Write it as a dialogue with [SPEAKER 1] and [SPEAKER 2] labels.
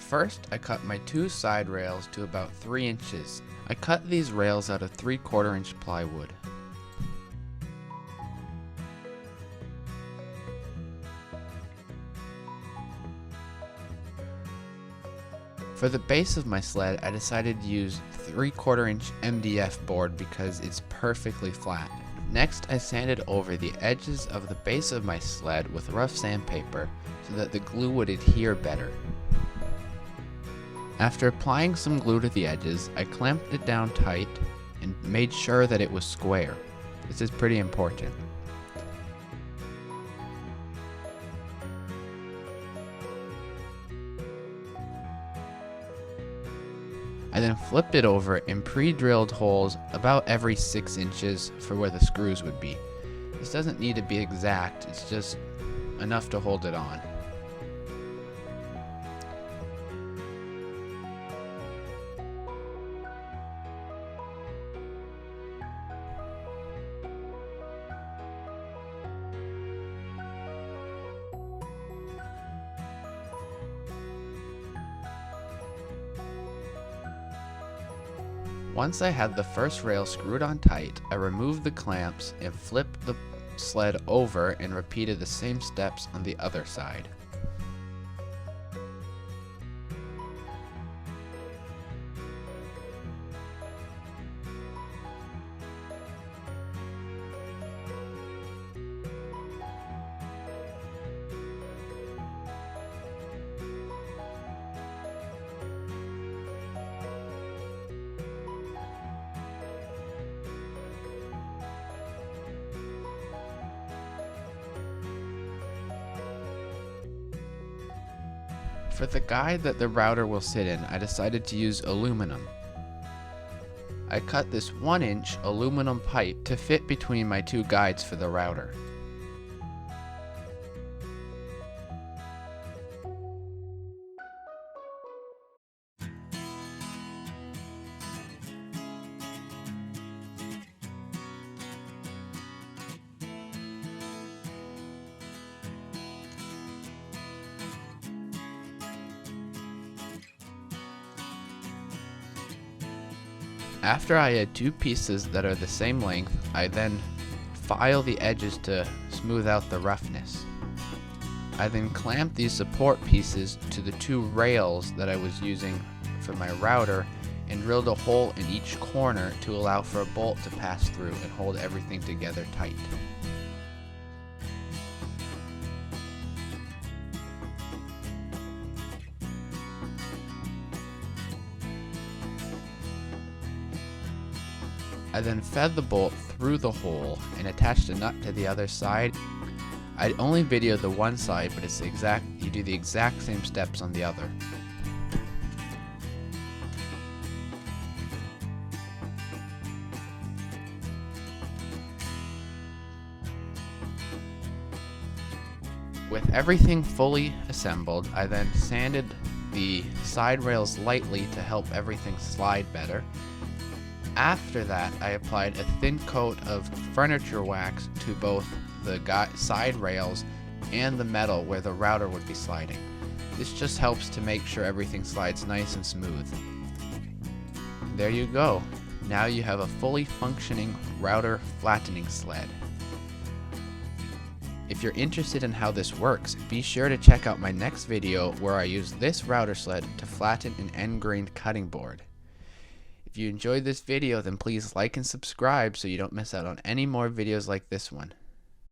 [SPEAKER 1] First, I cut my two side rails to about 3 inches. I cut these rails out of 3/4 inch plywood. For the base of my sled, I decided to use 3/4 inch MDF board because it's perfectly flat. Next, I sanded over the edges of the base of my sled with rough sandpaper so that the glue would adhere better. After applying some glue to the edges, I clamped it down tight and made sure that it was square. This is pretty important. I then flipped it over and pre-drilled holes about every 6 inches for where the screws would be. This doesn't need to be exact, it's just enough to hold it on. Once I had the first rail screwed on tight, I removed the clamps and flipped the sled over and repeated the same steps on the other side. For the guide that the router will sit in, I decided to use aluminum. I cut this 1-inch aluminum pipe to fit between my two guides for the router. After I had two pieces that are the same length, I then file the edges to smooth out the roughness. I then clamped these support pieces to the two rails that I was using for my router and drilled a hole in each corner to allow for a bolt to pass through and hold everything together tight. I then fed the bolt through the hole and attached a nut to the other side. I only videoed the one side, but it's you do the exact same steps on the other. With everything fully assembled, I then sanded the side rails lightly to help everything slide better. After that, I applied a thin coat of furniture wax to both the side rails and the metal where the router would be sliding. This just helps to make sure everything slides nice and smooth. There you go. Now you have a fully functioning router flattening sled. If you're interested in how this works, be sure to check out my next video where I use this router sled to flatten an end-grained cutting board. If you enjoyed this video, then please like and subscribe so you don't miss out on any more videos like this one.